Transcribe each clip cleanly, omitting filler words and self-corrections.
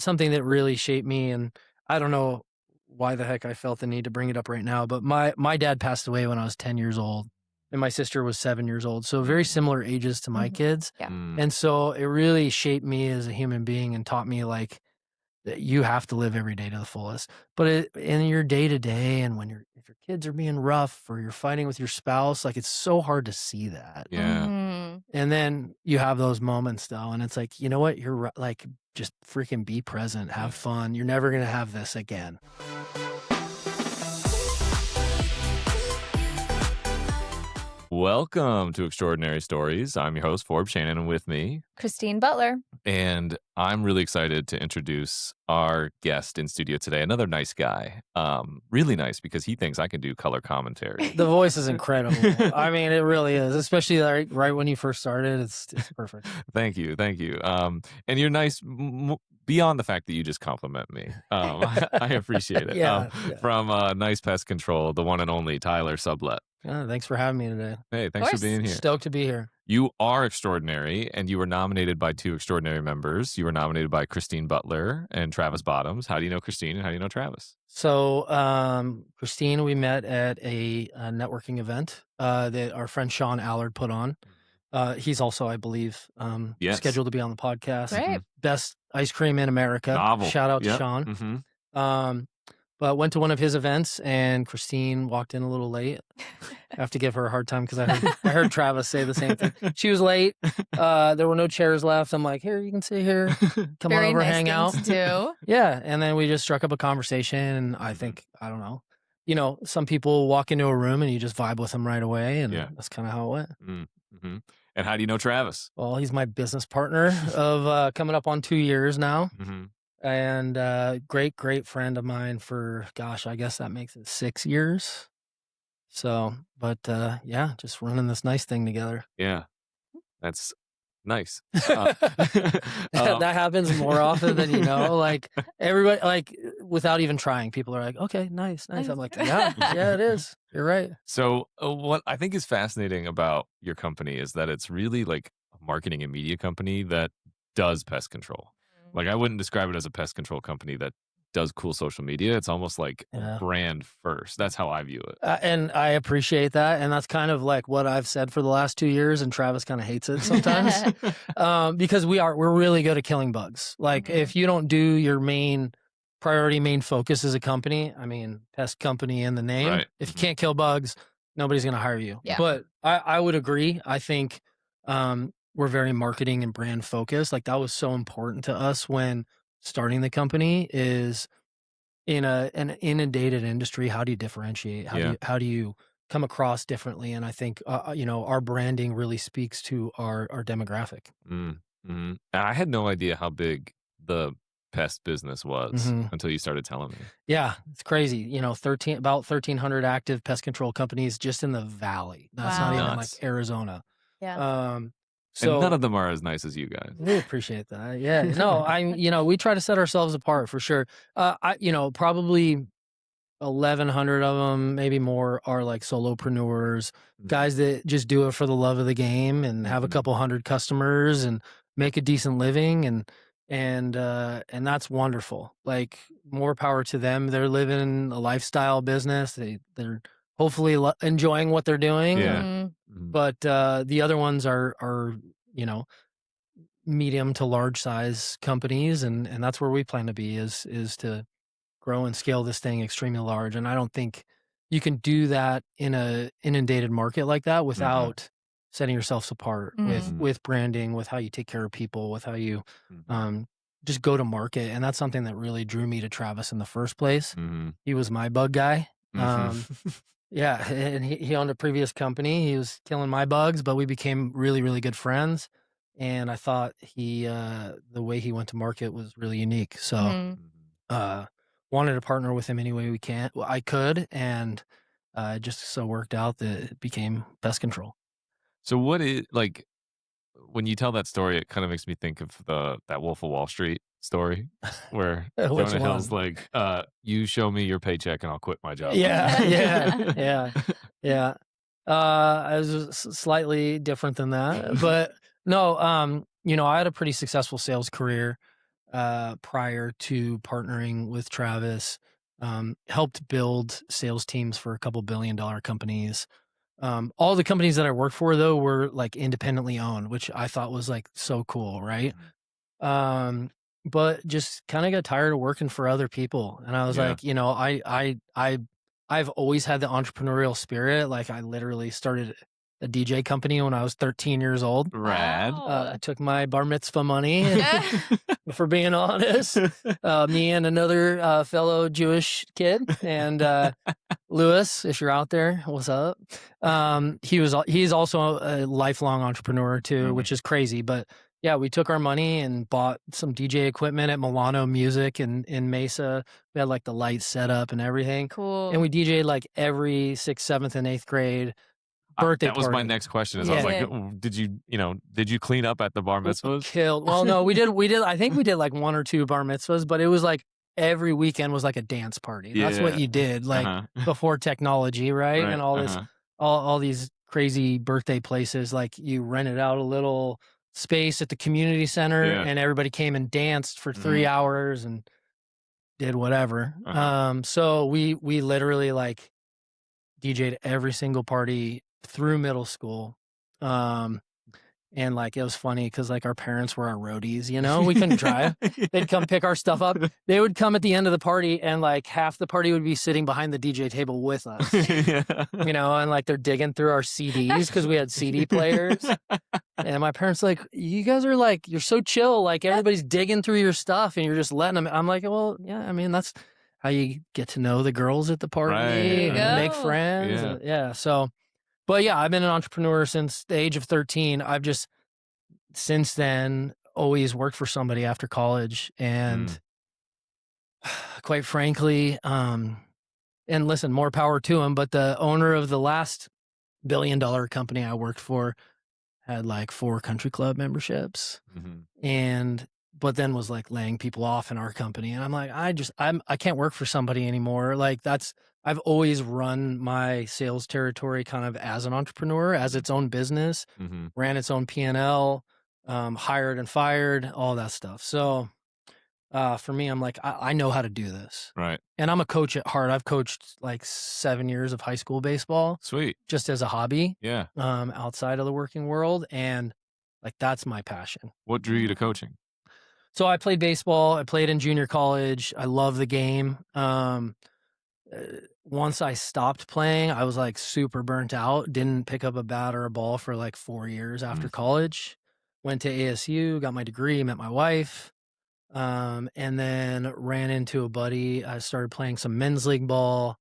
something that really shaped me. And I don't know why the heck I felt the need to bring it up right now, but my dad passed away when I was 10 years old and my sister was 7 years old. So very similar ages to my kids. Yeah. And so it really shaped me as a human being and taught me like that you have to live every day to the fullest. But in your day to day, and if your kids are being rough or you're fighting with your spouse, like it's so hard to see that. Yeah. And then you have those moments though, and it's like, you know what? Like, just freaking be present, have fun. You're never gonna have this again. Welcome to Extraordinary Stories. I'm your host, Forbes, Shannon, and with me, Christine Butler. And I'm really excited to introduce our guest in studio today, another nice guy. Really nice because he thinks I can do color commentary. The voice is incredible. I mean, it really is, especially right when you first started. It's perfect. Thank you. And you're nice beyond the fact that you just compliment me. I appreciate it. Yeah. From Nice Pest Control, the one and only Tyler Sublette. Yeah, thanks for having me today. Hey, thanks for being here. Stoked to be here. You are extraordinary, and you were nominated by two extraordinary members. You were nominated by Christine Butler and Travis Bottoms. How do you know Christine and how do you know Travis? So, Christine, we met at a networking event that our friend Sean Allard put on. He's also, I believe, scheduled to be on the podcast. Right. Best ice cream in America. Novel. Shout out to Sean. But went to one of his events, and Christine walked in a little late. I have to give her a hard time because I heard Travis say the same thing. She was late. There were no chairs left. I'm like, here, you can sit here. Come on over, hang out. Too. Yeah, and then we just struck up a conversation, and I don't know. Some people walk into a room and you just vibe with them right away, and that's kind of how it went. Mm-hmm. And how do you know Travis? Well, he's my business partner of coming up on 2 years now. And great friend of mine for, gosh, I guess that makes it 6 years. So, but just running this nice thing together. Yeah, that's nice. That happens more often than you know. Like everybody, like without even trying, people are like, okay, nice. I'm like, yeah, it is. You're right. So what I think is fascinating about your company is that it's really like a marketing and media company that does pest control. Like I wouldn't describe it as a pest control company that does cool social media. It's almost like brand first. That's how I view it. And I appreciate that. And that's kind of like what I've said for the last 2 years. And Travis kind of hates it sometimes because we're really good at killing bugs. Like if you don't do your main focus as a company, I mean, pest company in the name, right. If you can't kill bugs, nobody's going to hire you. Yeah. But I would agree. I think we're very marketing and brand focused. Like that was so important to us when starting the company is in an inundated industry. How do you differentiate? How do you come across differently? And I think, our branding really speaks to our demographic. Mm-hmm. I had no idea how big the pest business was until you started telling me. Yeah, it's crazy. About 1,300 active pest control companies just in the Valley. That's not even like Arizona. Yeah. So and none of them are as nice as you guys. We appreciate that. Yeah. No, we try to set ourselves apart for sure. Probably 1,100 of them, maybe more, are like solopreneurs, guys that just do it for the love of the game and have a couple hundred customers and make a decent living. And that's wonderful. Like more power to them. They're living a lifestyle business. They're hopefully enjoying what they're doing. Yeah. But the other ones are medium to large size companies, and that's where we plan to be is to grow and scale this thing extremely large. And I don't think you can do that in a inundated market like that without setting yourselves apart with branding, with how you take care of people, with how you just go to market. And that's something that really drew me to Travis in the first place. He was my bug guy. Yeah, and he owned a previous company. He was killing my bugs, but we became really, really good friends. And I thought the way he went to market was really unique. So wanted to partner with him any way I could. And it just so worked out that it became pest control. So what is, like, when you tell that story, it kind of makes me think of that Wolf of Wall Street story where Jonah Hill's like, you show me your paycheck and I'll quit my job. Yeah. It was slightly different than that, but no, I had a pretty successful sales career. prior to partnering with Travis. Helped build sales teams for a couple $1 billion companies. All the companies that I worked for though were like independently owned, which I thought was like so cool, right? Mhm. Um, but just kind of got tired of working for other people. And I was Yeah. like, I've always had the entrepreneurial spirit. Like I literally started a DJ company when I was 13 years old. Rad. I took my bar mitzvah money, for being honest. Me and another fellow Jewish kid, and Lewis, if you're out there, what's up? He's also a lifelong entrepreneur too, Mhm. which is crazy. But yeah, we took our money and bought some DJ equipment at Milano Music in Mesa. We had like the lights set up and everything. And Cool. we DJ'd like every sixth, seventh, and eighth grade birthday That was my party. next question. Is I was Yeah. like, Sick. did you clean up at the bar We mitzvahs? killed. Well, no, we did. I think we did like one or two bar mitzvahs, but it was like every weekend was like a dance party. That's what Yeah. you did, like Uh-huh. before technology, right? Right. And all this, Uh-huh. all these crazy birthday places. Like you rented out a little space at the community center, Yeah. and everybody came and danced for 3 hours and did whatever. Uh-huh. So we literally like DJ'd every single party through middle school. And like it was funny because like our parents were our roadies, we couldn't drive. They'd come pick our stuff up. They would come at the end of the party, and like half the party would be sitting behind the DJ table with us, Yeah. and like they're digging through our CDs because we had CD players. And my parents like, you guys are like, you're so chill. Like everybody's digging through your stuff and you're just letting them. I'm like, well, yeah, I mean, that's how you get to know the girls at the party Right, and right. make Go. friends. Yeah. Yeah. So, but yeah, I've been an entrepreneur since the age of 13. I've just since then always worked for somebody after college. And quite frankly, and listen, more power to him, but the owner of the last $1 billion company I worked for had like 4 country club memberships, Mhm. but then was like laying people off in our company. And I'm like, I can't work for somebody anymore. Like I've always run my sales territory kind of as an entrepreneur, as its own business, Mhm. ran its own P&L, hired and fired, all that stuff. So for me, I'm like, I know how to do this. Right. And I'm a coach at heart. I've coached like 7 years of high school baseball Sweet. just as a hobby, Yeah. outside of the working world. And like, that's my passion. What drew you to coaching? So I played baseball. I played in junior college. I love the game. Once I stopped playing, I was like super burnt out. Didn't pick up a bat or a ball for like 4 years after college. Went to ASU, got my degree, met my wife. And then ran into a buddy. I started playing some men's league ball.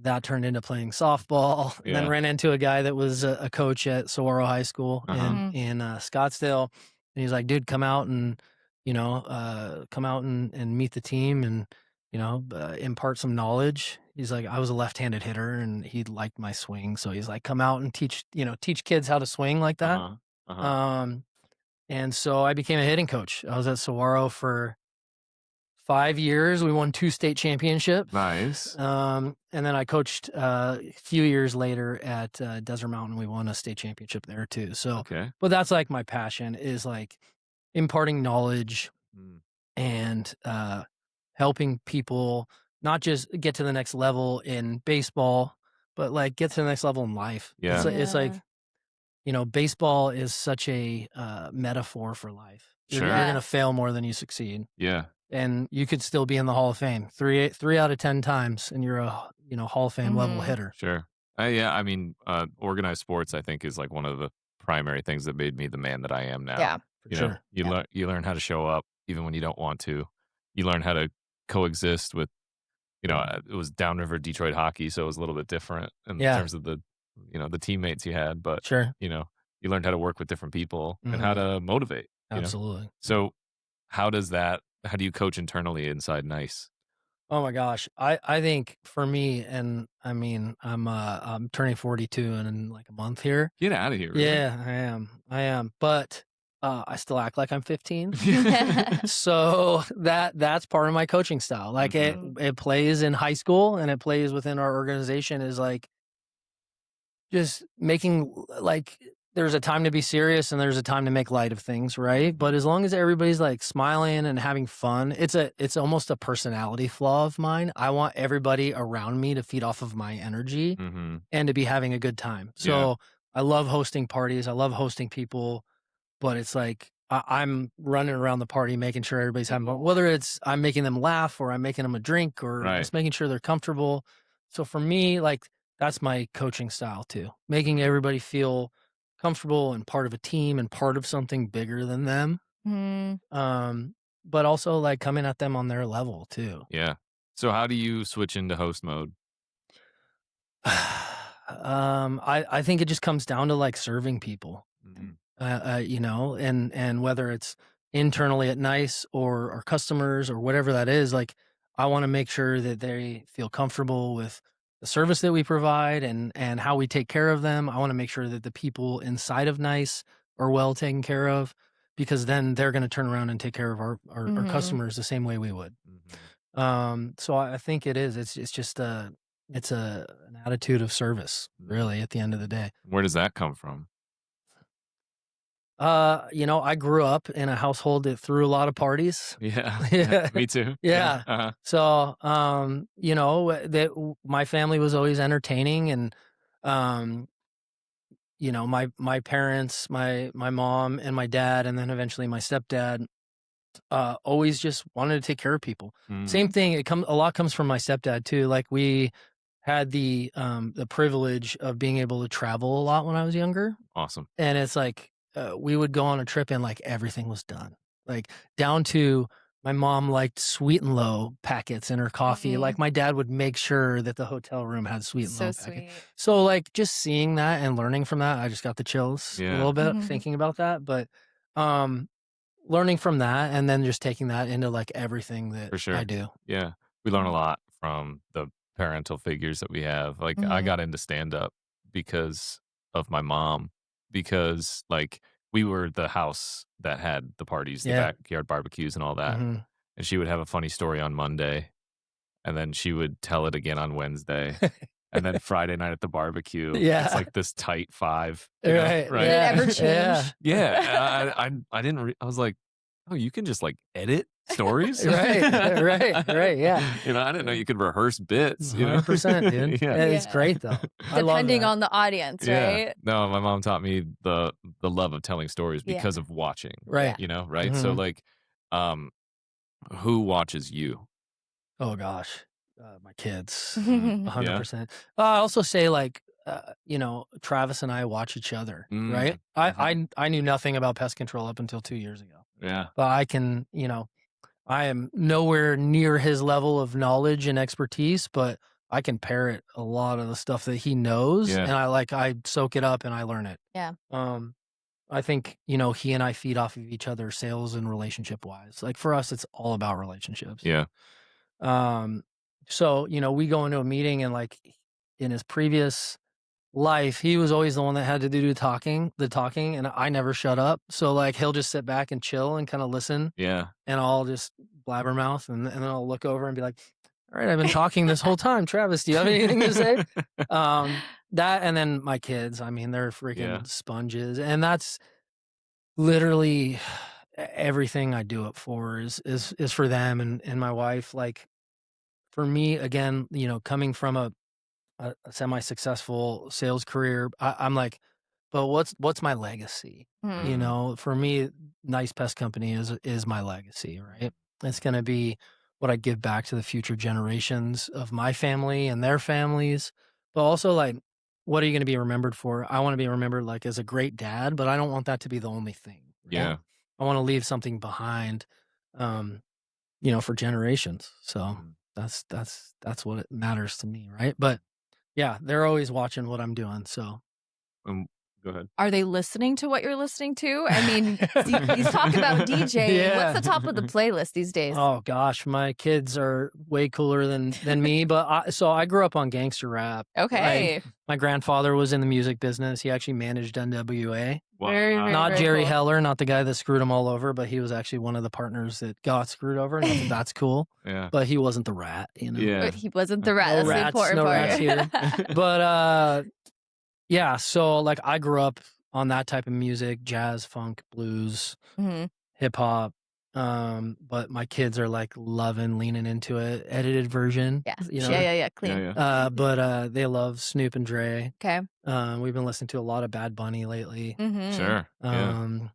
That turned into playing softball. And then Yeah. ran into a guy that was a coach at Saguaro High School in Scottsdale. And he's like, dude, come out and, and meet the team and, impart some knowledge. He's like, I was a left-handed hitter and he liked my swing. So he's like, come out and teach kids how to swing like that. Uh-huh. Uh-huh. And so I became a hitting coach. I was at Saguaro for 5 years. We won 2 state championships. Nice. And then I coached a few years later at Desert Mountain. We won a state championship there too. So, Okay. but that's like my passion is like imparting knowledge and helping people not just get to the next level in baseball, but like get to the next level in life. Yeah. It's like, baseball is such a metaphor for life. Sure. You're going to fail more than you succeed. Yeah. And you could still be in the Hall of Fame 3 out of 10 times, and you're a Hall of Fame level hitter. Sure. Yeah. I mean, organized sports, I think, is like one of the primary things that made me the man that I am now. Yeah. For sure. You learn how to show up even when you don't want to. You learn how to coexist with, it was downriver Detroit hockey, so it was a little bit different in terms of the teammates you had. But Sure. you learned how to work with different people and how to motivate. Absolutely. So how do you coach internally inside Nice? Oh my gosh. I think for me, and I mean, I'm turning 42 in like a month here. Get out of here. Really? Yeah, I am. But I still act like I'm 15. So that's part of my coaching style. Like it plays in high school and it plays within our organization is like just making like there's a time to be serious and there's a time to make light of things, right? But as long as everybody's like smiling and having fun, it's almost a personality flaw of mine. I want everybody around me to feed off of my energy Mm-hmm. and to be having a good time. Yeah. So I love hosting parties. I love hosting people, but it's like I'm running around the party making sure everybody's having fun, whether it's I'm making them laugh or I'm making them a drink or Right. just making sure they're comfortable. So for me, like that's my coaching style too, making everybody feel comfortable and part of a team and part of something bigger than them. Mhm. But also like coming at them on their level too. Yeah. So how do you switch into host mode? I think it just comes down to like serving people. Mhm. You know, and whether it's internally at Nice or our customers or whatever that is, like I want to make sure that they feel comfortable with the service that we provide and how we take care of them. I want to make sure that the people inside of Nice are well taken care of, because then they're going to turn around and take care of our Mhm. customers the same way we would. Mhm. So I think it is. It's just an attitude of service, really, at the end of the day. Where does that come from? You know, I grew up in a household that threw a lot of parties. Yeah. Yeah. Me too. Yeah. Uh-huh. So, you know, my family was always entertaining, and um, you know, my parents, my mom and my dad, and then eventually my stepdad, always just wanted to take care of people. Mm. Same thing. A lot comes from my stepdad too. Like we had the privilege of being able to travel a lot when I was younger. Awesome. And it's like, we would go on a trip and like everything was done, like down to my mom liked sweet and low packets in her coffee. Mhm. Like my dad would make sure that the hotel room had sweet and So low packets. sweet. So like just seeing that and learning from that, I just got the chills a Yeah. little bit Mhm. thinking about that. But learning from that and then just taking that into like everything that For sure. I do. Yeah. We learn a lot from the parental figures that we have. Like I Mhm. got into stand up because of my mom, because like we were the house that had the parties, the Yeah. backyard barbecues and all that. Mhm. And she would have a funny story on Monday, and then she would tell it again on Wednesday. And then Friday night at the barbecue, it's Yeah. like this tight five, you know? Right. Right. Did it Yeah. ever change? Yeah. Yeah. I didn't, I was like, oh, you can just like edit stories? Right. Right. Yeah. You know, I didn't know you could rehearse bits, you know? 100%, dude. Yeah. It's Yeah. great though. I love Depending that. on the audience, Yeah. right? No, my mom taught me the love of telling stories Yeah. because of watching, Right. you know, right? So Mhm. like, um, who watches you? Oh gosh. My kids. Yeah. 100%. I also say like, you know, Travis and I watch each other, right? Mhm. I knew nothing about pest control up until 2 years ago. Yeah. But I can, you know, I am nowhere near his level of knowledge and expertise, but I can parrot a lot of the stuff that he knows, Yeah. and I soak it up and I learn it. Yeah. I think, you know, he and I feed off of each other sales and relationship wise. Like for us, it's all about relationships. Yeah. So, you know, we go into a meeting and like in his previous life, he was always the one that had to do the talking, and I never shut up. So like he'll just sit back and chill and kind of listen, Yeah. and I'll just blabbermouth, and then I'll look over and be like, all right, I've been talking this whole time. Travis, do you have anything to say? That, and then my kids, I mean, they're freaking Yeah. sponges, and that's literally everything I do it for is for them and my wife. Like for me, again, you know, coming from a semi-successful sales career, I'm like, but what's my legacy? You Mhm. know, for me, Nice Pest Company is my legacy, right? It's going to be what I give back to the future generations of my family and their families, but also like, what are you going to be remembered for? I want to be remembered like as a great dad, but I don't want that to be the only thing. Right? Yeah. I want to leave something behind, you know, for generations. So Mhm. that's what it matters to me, right? But yeah, they're always watching what I'm doing. So Go ahead. Are they listening to what you're listening to? I mean, you talk about DJing. Yeah. What's the top of the playlist these days? Oh gosh, my kids are way cooler than me. But I grew up on gangster rap. Okay. My grandfather was in the music business. He actually managed NWA. Wow. Very, very Not Jerry cool. Heller, not the guy that screwed him all over, but he was actually one of the partners that got screwed over. Not that that's cool, Yeah. but he wasn't the rat, you know. Yeah. But he wasn't the rat. No That's the rats, important no part. rats here. But yeah, so like I grew up on that type of music, jazz, funk, blues, Mhm. hip hop. But my kids are like loving leaning into it, edited version, Yeah. you Yeah, know. yeah, Yeah, clean. yeah. But they love Snoop and Dre. Okay. We've been listening to a lot of Bad Bunny lately. Mhm. Sure. Yeah. Um,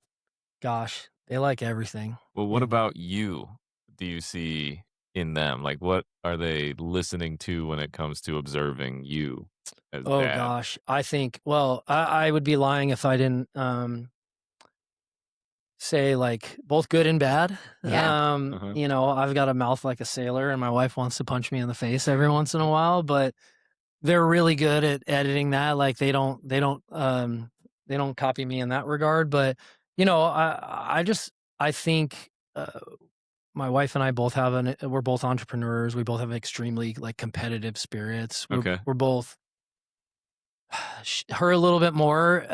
Gosh, they like everything. Well, what And about you? Do you see in them? Like, what are they listening to when it comes to observing you as oh dad? gosh, I think. Well, I would be lying if I didn't say like both good and bad. Yeah. Uh-huh. You know, I've got a mouth like a sailor, and my wife wants to punch me in the face every once in a while, but they're really good at editing that. Like they don't copy me in that regard. But you know, I think my wife and I both have we're both entrepreneurs. We both have extremely like competitive spirits. Okay. We're both her a little bit more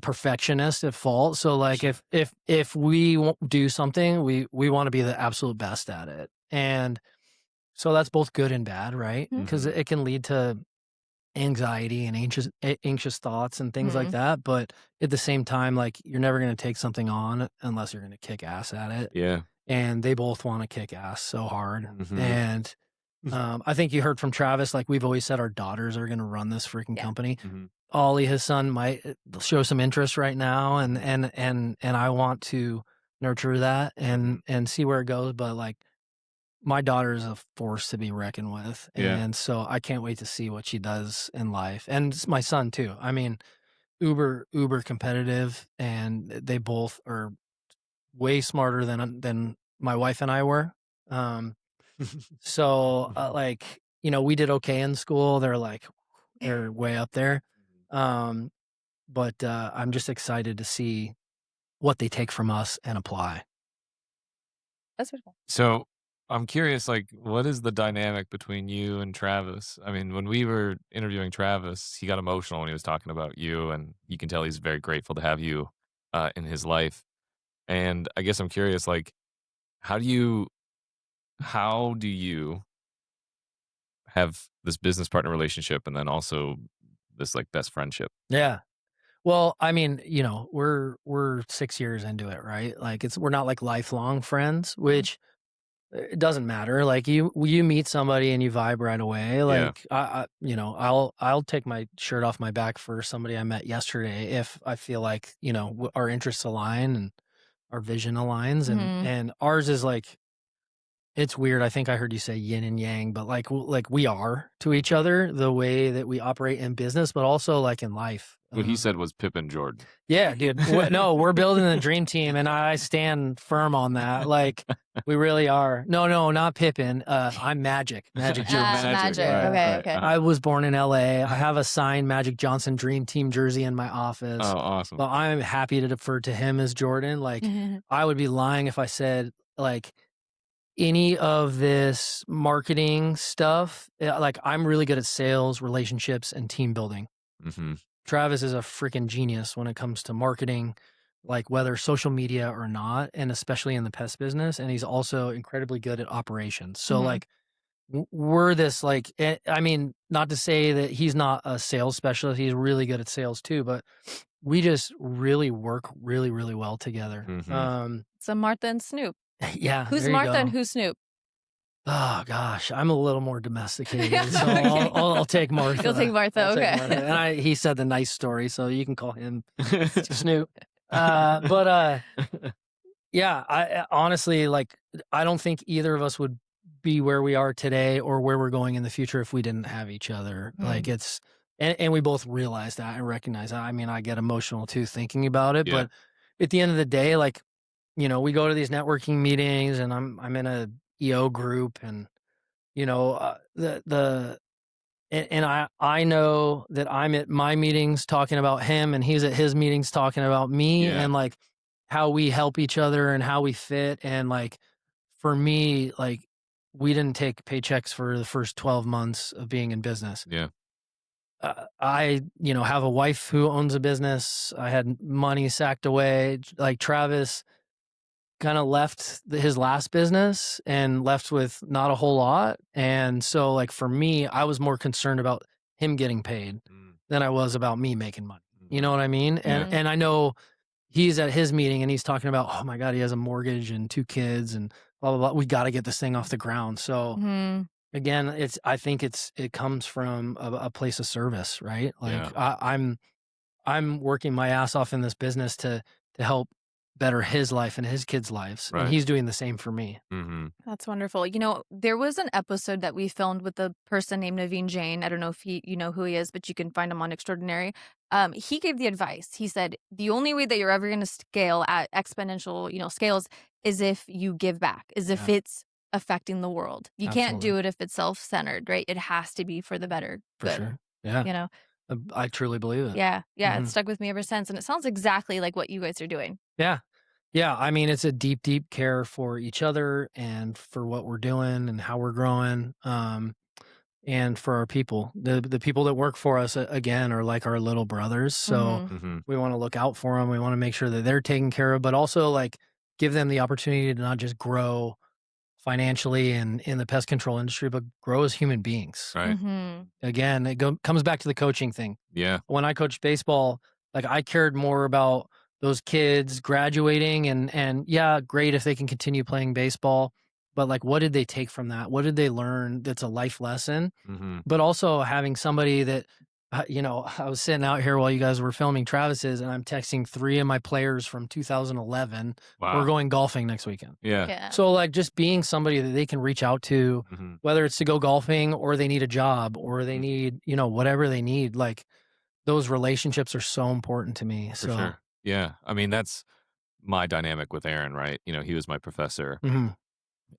perfectionist at fault. So like if we do something, we want to be the absolute best at it. And so that's both good and bad, right? Mhm. Because Mhm. it can lead to anxiety and anxious thoughts and things like Mhm. that. But at the same time, like you're never going to take something on unless you're going to kick ass at it. Yeah. And they both want to kick ass so hard. Mhm. And I think you heard from Travis, like we've always said, our daughters are going to run this freaking Yeah. company. Mhm. Ollie, his son, might show some interest right now, and I want to nurture that and see where it goes. But like my daughter is a force to be reckoned with, Yeah. and so I can't wait to see what she does in life. And my son too. I mean, uber competitive, and they both are way smarter than my wife and I were. So like you know, we did okay in school. They're way up there. Um, but I'm just excited to see what they take from us and apply. That's pretty cool. So I'm curious, like, what is the dynamic between you and Travis? I mean, when we were interviewing Travis, he got emotional when he was talking about you, and you can tell he's very grateful to have you in his life. And I guess I'm curious, like, how do you how do you have this business partner relationship and then also this like best friendship? Yeah. Well, I mean, you know, we're 6 years into it, right? Like we're not like lifelong friends, which it doesn't matter. Like you meet somebody and you vibe right away. Yeah. Like you know, I'll take my shirt off my back for somebody I met yesterday if I feel like you know our interests align and our vision aligns, Mhm. and ours is like it's weird. I think I heard you say yin and yang, but like we are to each other the way that we operate in business, but also like in life. What he said was Pippen Jordan. Yeah, dude. No, we're building the dream team, and I stand firm on that. Like, we really are. No, not Pippin. I'm Magic. Magic You're Johnson. Magic. right, Okay, right. okay. I was born in LA. I have a signed Magic Johnson Dream Team jersey in my office. Oh, awesome. But I'm happy to defer to him as Jordan. Like, I would be lying if I said like any of this marketing stuff. Like, I'm really good at sales, relationships, and team building. Hmm. Travis is a freaking genius when it comes to marketing, like whether social media or not, and especially in the pest business. And he's also incredibly good at operations. So Mhm. like we're this like, I mean, not to say that he's not a sales specialist. He's really good at sales too, but we just really work really, really well together. Mhm. So Martha and Snoop. Yeah. Who's there you Martha and go. who's Snoop? Oh gosh, I'm a little more domesticated, so I'll take Martha. You'll take Martha, I'll take okay. Martha. And he said the nice story, so you can call him Snoop. Yeah, I honestly like. I don't think either of us would be where we are today or where we're going in the future if we didn't have each other. Like it's, and we both realize that and recognize that. I mean, I get emotional too thinking about it, Yeah. but at the end of the day, like you know, we go to these networking meetings, and I'm in a EO group, and you know, and I know that I'm at my meetings talking about him, and he's at his meetings talking about me, Yeah. and like how we help each other and how we fit. And like for me, like we didn't take paychecks for the first 12 months of being in business. Yeah. I, you know, have a wife who owns a business. I had money sacked away. Like Travis kind of left his last business and left with not a whole lot. And so like for me, I was more concerned about him getting paid than I was about me making money. You know what I mean? And I know he's at his meeting and he's talking about, oh my God, he has a mortgage and 2 kids and blah, blah, blah. We got to get this thing off the ground. So again, I think it comes from a place of service, right? Like I'm working my ass off in this business to help better his life and his kids' lives. Right. And he's doing the same for me. That's wonderful. You know, there was an episode that we filmed with a person named Naveen Jain. I don't know if you know who he is, but you can find him on Extraordinary. He gave the advice. He said, the only way that you're ever going to scale at exponential, scales is if you give back, is if it's affecting the world. You can't do it if it's self-centered, right? It has to be for the better good. Sure. Yeah. You know? I truly believe it. Yeah. It's stuck with me ever since. And it sounds exactly like what you guys are doing. Yeah. Yeah. I mean, it's a deep, deep care for each other and for what we're doing and how we're growing. And for our people, the people that work for us, again, are like our little brothers. So we want to look out for them. We want to make sure that they're taken care of, but also like give them the opportunity to not just grow financially and in the pest control industry, but grow as human beings. Right. Again, it comes back to the coaching thing. Yeah. When I coached baseball, like I cared more about those kids graduating and yeah, great if they can continue playing baseball, but like, what did they take from that? What did they learn that's a life lesson? But also having somebody that, I was sitting out here while you guys were filming Travis's and I'm texting 3 of my players from 2011. Wow. We're going golfing next weekend. Yeah. So like just being somebody that they can reach out to, whether it's to go golfing or they need a job or they need, whatever they need, like those relationships are so important to me. For sure. Yeah. I mean, that's my dynamic with Aaron, right? He was my professor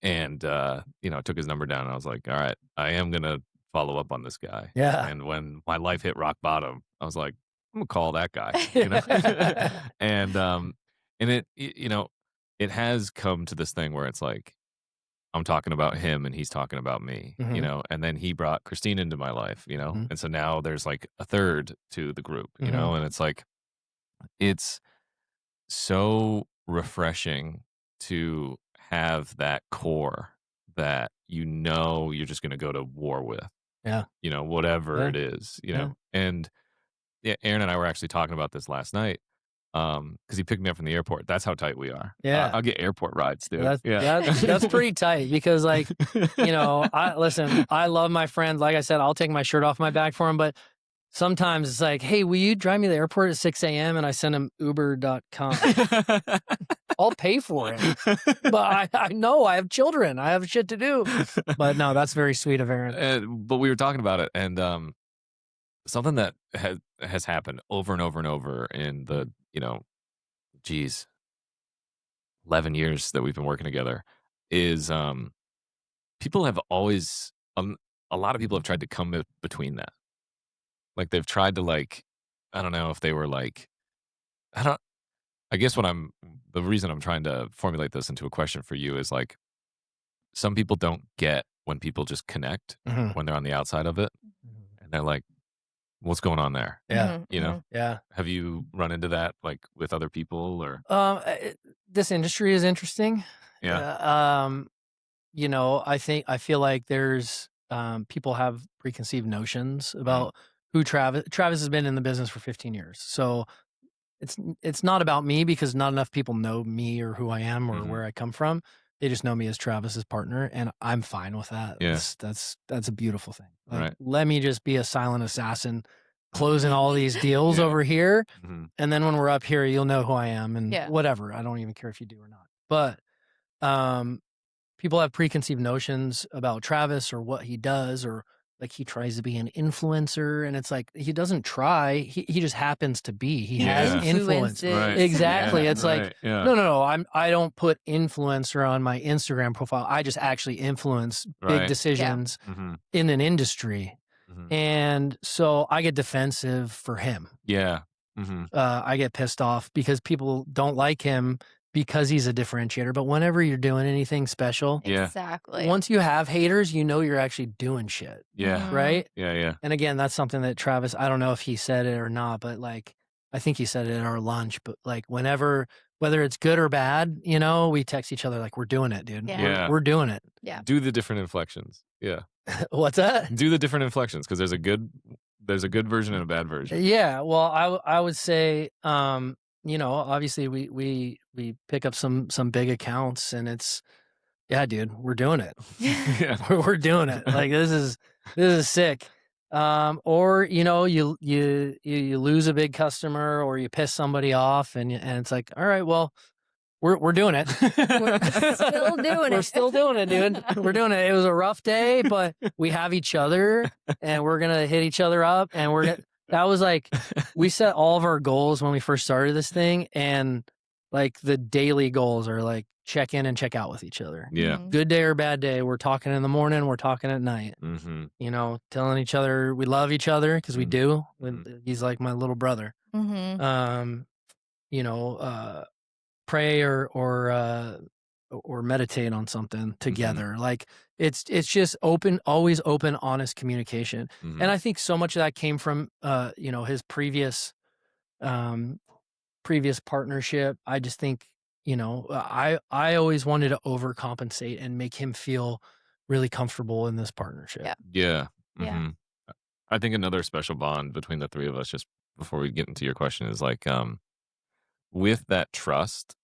and, took his number down and I was like, all right, I am going to follow up on this guy. Yeah. And when my life hit rock bottom, I was like, I'm gonna call that guy, and it has come to this thing where it's like, I'm talking about him and he's talking about me, and then he brought Christine into my life, and so now there's like a third to the group, and it's like, it's so refreshing to have that core that you're just going to go to war with. Yeah. Whatever it is, and Aaron and I were actually talking about this last night. Cause he picked me up from the airport. That's how tight we are. Yeah. I'll get airport rides, dude. That's pretty tight because like, I love my friends. Like I said, I'll take my shirt off my back for them, but sometimes it's like, hey, will you drive me to the airport at 6 a.m.? And I send them uber.com. I'll pay for it. But I know I have children. I have shit to do. But no, that's very sweet of Aaron. But we were talking about it and something that has happened over and over and over in the, 11 years that we've been working together is people have always, a lot of people have tried to come between that. Like they've tried to I don't know if they were I guess the reason I'm trying to formulate this into a question for you is like, some people don't get when people just connect when they're on the outside of it. And they're like, what's going on there? Yeah. Yeah. Have you run into that like with other people or? This industry is interesting. Yeah. I feel like there's, people have preconceived notions about who Travis has been in the business for 15 years. So it's not about me because not enough people know me or who I am or where I come from. They just know me as Travis's partner and I'm fine with that. Yeah. That's a beautiful thing. Like, Right. let me just be a silent assassin closing all these deals over here. And then when we're up here, you'll know who I am and whatever. I don't even care if you do or not. But people have preconceived notions about Travis or what he does or like he tries to be an influencer and it's like he doesn't try, he just happens to be. He has influence. Right. Exactly. Yeah, it's like no, I don't put influencer on my Instagram profile. I just actually influence big decisions in an industry. And so I get defensive for him. Yeah. I get pissed off because people don't like him because he's a differentiator. But whenever you're doing anything special, exactly. Once you have haters, you're actually doing shit. Yeah. Right? Yeah. And again, that's something that Travis, I don't know if he said it or not, but like, I think he said it at our lunch, but like whether it's good or bad, we text each other like, we're doing it, dude. Yeah. We're doing it. Yeah. Do the different inflections. Yeah. What's that? Do the different inflections because there's a good there's a good version and a bad version. Yeah, well, I would say, obviously we pick up some big accounts, and it's, yeah, dude, we're doing it. Yeah. We're doing it. Like this is sick. Or you lose a big customer, or you piss somebody off, and it's like, all right, well, we're doing it. We're still doing We're it. still doing it, dude. We're doing it. It was a rough day, but we have each other, and we're gonna hit each other up, and that was like, we set all of our goals when we first started this thing, and like the daily goals are like check in and check out with each other. Yeah. Good day or bad day, we're talking in the morning, we're talking at night. Mm-hmm. Telling each other we love each other, because we do. Mm-hmm. He's like my little brother. Mm-hmm. Pray or meditate on something together. Like it's just always open, honest communication. Mm-hmm. And I think so much of that came from his previous partnership. I just think, I always wanted to overcompensate and make him feel really comfortable in this partnership. Yeah. Yeah. Yeah. Mm-hmm. I think another special bond between the three of us, just before we get into your question, is like, with that trust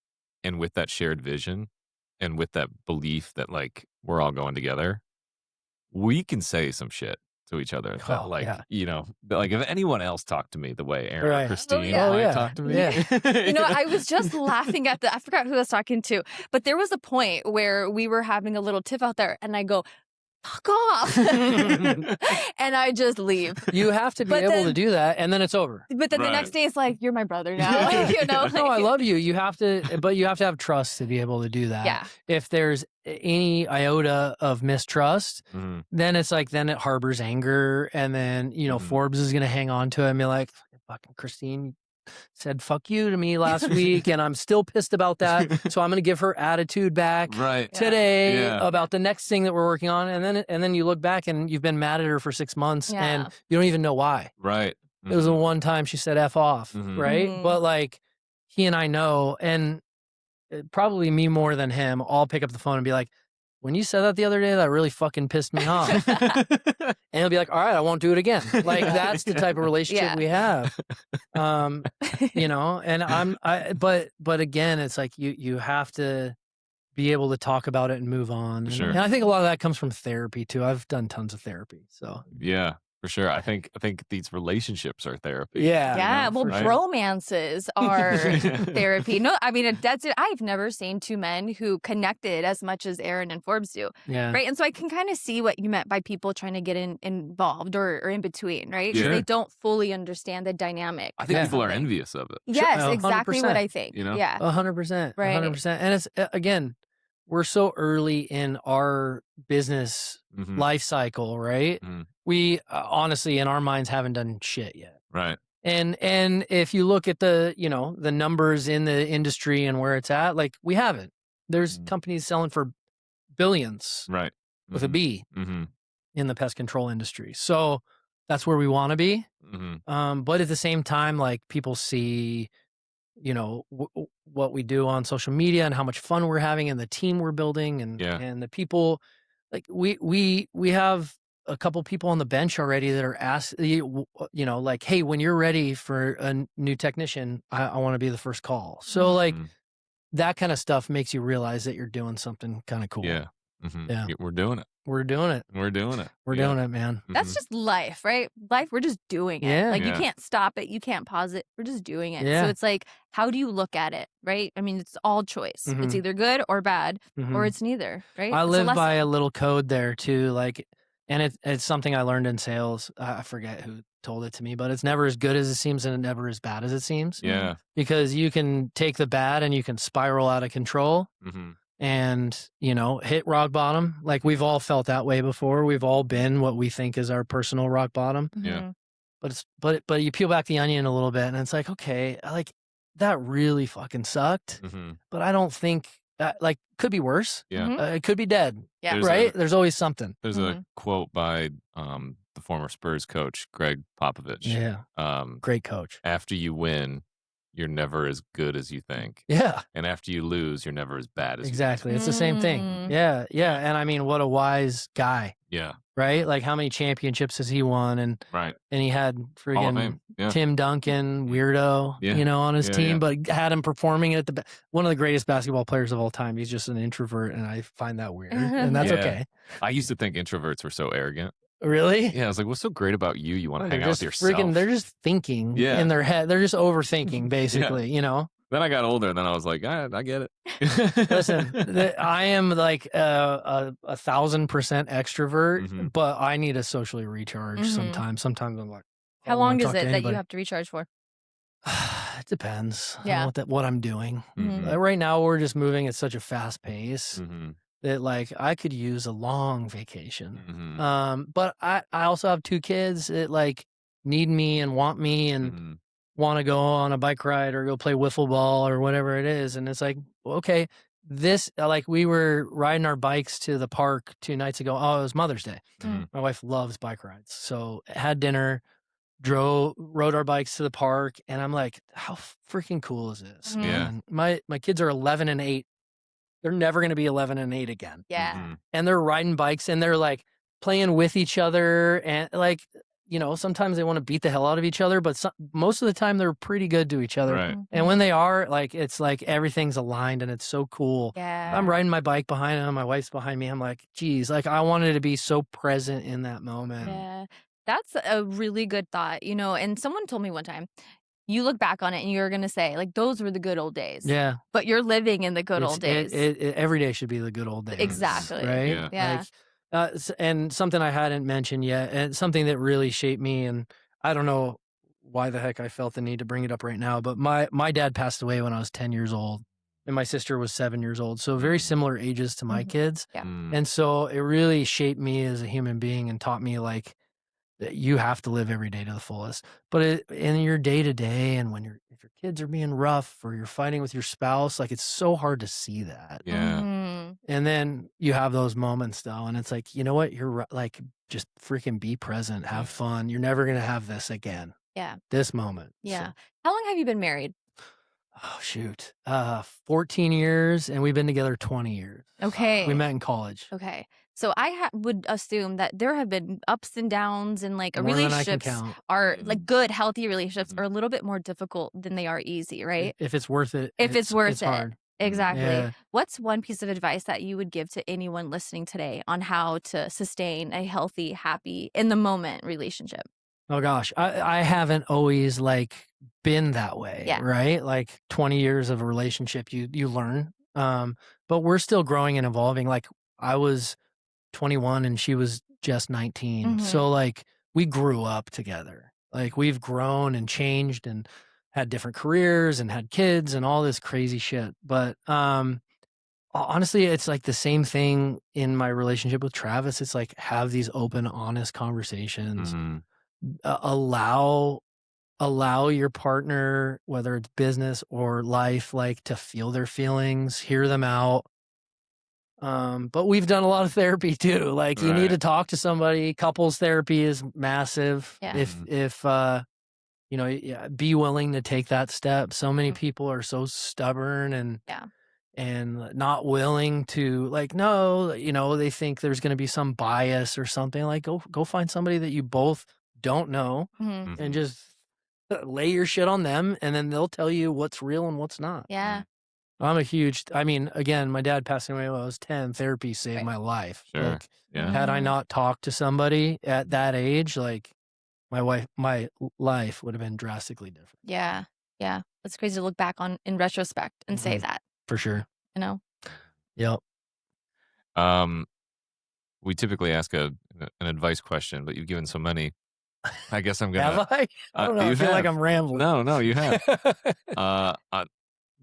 and with that shared vision and with that belief that like we're all going together, we can say some shit to each other that Oh, like, yeah. like if anyone else talked to me the way Aaron Right. or Christine yeah. might yeah. talk to me. Yeah. I was just laughing at I forgot who I was talking to, but there was a point where we were having a little tiff out there, and I go, fuck off. And I just leave. You have to be But able then- to do that, and then it's over. But then the Right. next day, it's like, you're my brother now. No, I love you. You have to, but you have to have trust to be able to do that. Yeah. If there's any iota of mistrust, Mhm. then it's like, then it harbors anger, and then Mhm. Forbes is gonna hang on to it and be like, fucking Christine said fuck you to me last week, and I'm still pissed about that, so I'm gonna give her attitude back Right. today Yeah. about the next thing that we're working on, and then you look back and you've been mad at her for 6 months, Yeah. and you don't even know why. Right. It was the Mhm. one time she said F off, Mhm. right? Mhm. But like, he and I know, and probably me more than him, I'll pick up the phone and be like, when you said that the other day, that really fucking pissed me off. And he'll be like, all right, I won't do it again. Like, that's the type of relationship Yeah. we have. But again, it's like you have to be able to talk about it and move on. And, Sure. and I think a lot of that comes from therapy too. I've done tons of therapy. So Yeah, for sure. I think these relationships are therapy. yeah. Yeah, well, for right? romances are therapy. No, I mean, that's it. I've never seen two men who connected as much as Aaron and Forbes do, Yeah. right? And so I can kind of see what you meant by people trying to get involved or in between, right? Because Sure. they don't fully understand the dynamic. I think Yeah. people are envious of it. Yes, Sure, exactly what 100%. I think. You know? Yeah. 100%. Right. 100%. And it's, again, we're so early in our business Mhm. life cycle, right? Mhm. We honestly, in our minds, haven't done shit yet. Right. And if you look at the numbers in the industry and where it's at, like, we haven't. There's Mhm. companies selling for billions Right. with a B Mm-hmm. in the pest control industry. So that's where we want to be. Mm-hmm. But at the same time, like, people see, what we do on social media and how much fun we're having and the team we're building and Yeah. and the people, like, we have a couple people on the bench already that are asked, like, hey, when you're ready for a new technician, I want to be the first call. So like, Mhm. that kind of stuff makes you realize that you're doing something kind of cool. Yeah. Mm-hmm. Yeah. We're doing it. We're doing it. We're doing it. We're Yeah. doing it, man. That's Mhm. just life, right? Life, we're just doing it. Yeah. Like, you Yeah. can't stop it. You can't pause it. We're just doing it. Yeah. So it's like, how do you look at it, right? I mean, it's all choice. It's Mhm. either good or bad, Mhm. or it's neither, right? I It's a live by a lesson. little code there too, like, and it's something I learned in sales. I forget who told it to me, but it's never as good as it seems and never as bad as it seems. Yeah. Because you can take the bad and you can spiral out of control Mm-hmm. and, hit rock bottom. Like, we've all felt that way before. We've all been what we think is our personal rock bottom. Yeah. Mhm. But you peel back the onion a little bit and it's like, okay, like, that really fucking sucked. Mm-hmm. But I don't think like, could be worse. Yeah. Mhm. It could be dead. Yeah. There's Right? a- There's always something. There's a quote by the former Spurs coach, Greg Popovich. Yeah. Great coach. After you win, you're never as good as you think. Yeah, And after you lose, you're never as bad as exactly. It's the same thing. Mm. Yeah. Yeah. And I mean, what a wise guy. Yeah. right? Like how many championships has he won? And Right. he had Hall of friggin' Fame. Yeah. Tim Duncan, weirdo, Yeah. on his Yeah, team, yeah. but had him performing at one of the greatest basketball players of all time. He's just an introvert, and I find that weird, and that's Yeah. okay. I used to think introverts were so arrogant. Really? Yeah, I was like, "What's so great about you? You wanna No, hang they're out with just yourself." they're just thinking Yeah. in their head. They're just overthinking, basically, Then I got older, and then I was like, I get it." Listen, I am like a 1,000% extrovert, Mhm. but I need to socially recharge Mhm. sometimes. Sometimes I'm like, I How don't wanna long is talk to it that you anybody. have to recharge for? It depends on Yeah. what I'm doing. Mhm. Right now, we're just moving at such a fast pace Mhm. that like I could use a long vacation. Mhm. But I also have 2 kids that like need me and want me and Mhm. want to go on a bike ride or go play wiffle ball or whatever it is. And it's like, okay, this like we were riding our bikes to the park 2 nights ago. Oh, it was Mother's Day. Mhm. My wife loves bike rides, so had dinner, rode our bikes to the park, and I'm like, how freaking cool is this, Mhm. Yeah. man? My kids are 11 and 8. They're never going to be 11 and 8 again. Yeah. Mhm. And they're riding bikes and they're like playing with each other, and like, sometimes they want to beat the hell out of each other, but most of the time they're pretty good to each other. Right. And Mhm. when they are, like, it's like everything's aligned and it's so cool. Yeah. I'm riding my bike behind them. My wife's behind me. I'm like, geez, like I wanted to be so present in that moment. Yeah. That's a really good thought, and someone told me one time, you look back on it and you're gonna say, like, those were the good old days. Yeah. But you're living in the good old days. Every day should be the good old days. Exactly. Right. Yeah. Yeah. Like, and something I hadn't mentioned yet, and something that really shaped me, and I don't know why the heck I felt the need to bring it up right now, but my dad passed away when I was 10 years old, and my sister was 7 years old, so very similar ages to my Mhm. kids. Yeah. And so it really shaped me as a human being and taught me like that you have to live every day to the fullest. But in your day to day, and if your kids are being rough or you're fighting with your spouse, like it's so hard to see that. Yeah. Mhm. And then you have those moments though, and it's like, you know what? You're like, just freaking be present, have fun. You're never gonna have this again. Yeah. This moment. Yeah. So, How long have you been married? oh shoot, 14 years, and we've been together 20 years. Okay. We met in college. Okay. So I would assume that there have been ups and downs, and like More than I can relationships count. are Mhm. like good, healthy relationships Mhm. are a little bit more difficult than they are easy, right? If it's worth it, If it's worth it's it. hard. Exactly. Yeah. What's one piece of advice that you would give to anyone listening today on how to sustain a healthy, happy, in the moment relationship? Oh gosh, I haven't always like been that way, Yeah. right? Like 20 years of a relationship, you learn. But we're still growing and evolving. Like I was 21 and she was just 19. Mhm. So like we grew up together. Like we've grown and changed and had different careers and had kids and all this crazy shit. But honestly, it's like the same thing in my relationship with Travis. It's like have these open, honest conversations. Mhm. Allow your partner, whether it's business or life, like to feel their feelings, hear them out. But we've done a lot of therapy too. Like you need Right. to talk to somebody. Couples therapy is massive. Yeah. If yeah, be willing to take that step. So many Mhm. people are so stubborn Yeah. and not willing to like, no, they think there's going to be some bias or something. Like go find somebody that you both don't know Mhm. and Mhm. just lay your shit on them, and then they'll tell you what's real and what's not. Yeah. I mean, again, my dad passing away when I was 10, therapy saved Right. my life. Sure. Like, Yeah. had I Mhm. not talked to somebody at that age, like my life would have been drastically different. Yeah. Yeah. It's crazy to look back on in retrospect and say Mhm. that, For sure. you know? Yep. Um, we typically ask an advice question, but you've given so many. I guess I'm gonna. Have I? I don't know. I You feel like have. I'm rambling. No, you have. I'm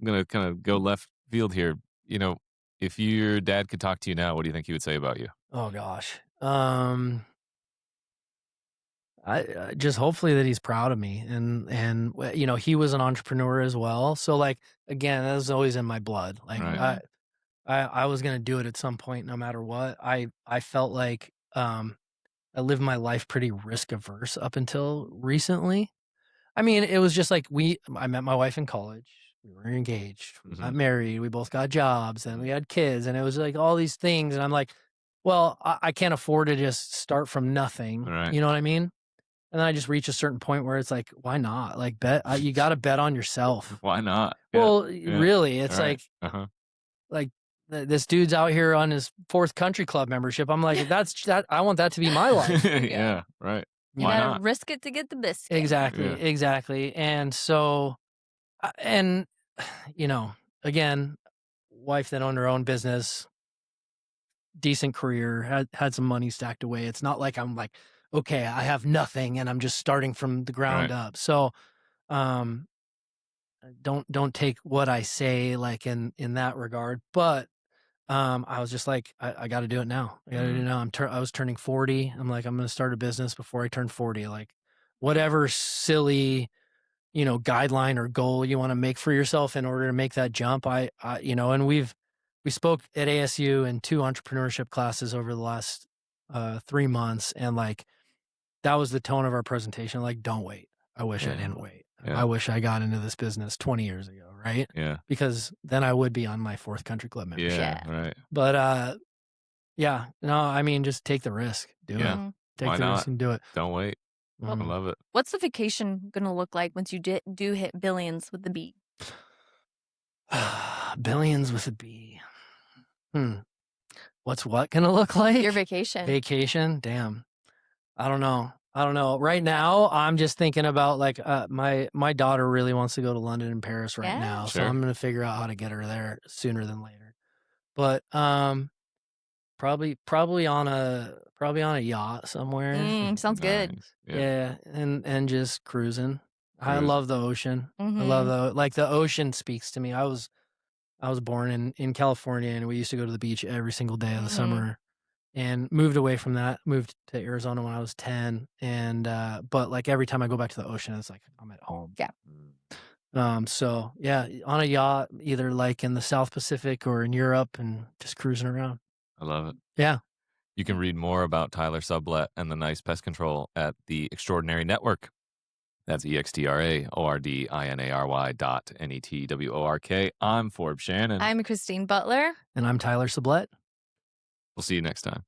gonna kind of go left field here. If your dad could talk to you now, what do you think he would say about you? Oh gosh. I just hopefully that he's proud of me, and he was an entrepreneur as well. So like again, that was always in my blood. Like Right. I was gonna do it at some point, no matter what. I felt like I lived my life pretty risk averse up until recently. I mean, it was just like I met my wife in college. We were engaged. We got Mhm. married. We both got jobs, and we had kids, and it was like all these things. And I'm like, well, I can't afford to just start from nothing. Right. You know what I mean? And then I just reach a certain point where it's like, why not? Like you got to bet on yourself. Why not? Well, Yeah. really, it's Right. like this dude's out here on his 4th country club membership. I'm like, that. I want that to be my life. Yeah. Right. You Why gotta not? risk it to get the biscuit. Exactly. Yeah. Exactly. And so, and you know, again, wife that owned her own business, decent career, had some money stacked away. It's not like I'm like, okay, I have nothing and I'm just starting from the ground Right. up. So, um, don't take what I say like in that regard. But I was just like, I got to do it now. I got to do it now. I was turning 40. I'm like, I'm going to start a business before I turn 40. Like, whatever silly, guideline or goal you want to make for yourself in order to make that jump. And we spoke at ASU in 2 entrepreneurship classes over the last 3 months, and like that was the tone of our presentation. Like, don't wait. I wish I didn't wait. Yeah. I wish I got into this business 20 years ago, right? Yeah. Because then I would be on my 4th country club membership. Yeah. Right. But yeah, no, I mean, just take the risk. Do Yeah. Mm-hmm. it. Take Why the risk not? and do it. Don't wait. I Mm. love it. What's the vacation gonna look like once you do hit billions with the B? Billions with a B. What's what gonna look like? Your vacation. Vacation? Damn. I don't know. Right now, I'm just thinking about like my daughter really wants to go to London and Paris right Yeah. now, so Sure. I'm gonna figure out how to get her there sooner than later. But probably on a yacht somewhere. Sounds good. Nice. Yeah, and just cruising. I Cruising. love the ocean. I Mhm. love the ocean speaks to me. I was born in California, and we used to go to the beach every single day of the Mhm. summer, and moved away from that. Moved to Arizona when I was 10, and but like every time I go back to the ocean, it's like I'm at home. Yeah. So yeah, on a yacht, either like in the South Pacific or in Europe, and just cruising around. I love it. Yeah. You can read more about Tyler Sublette and the Nice Pest Control at the Extraordinary Network. That's EXTRAORDINARY.NETWORK. I'm Forbes Shannon. I'm Christine Butler. And I'm Tyler Sublette. We'll see you next time.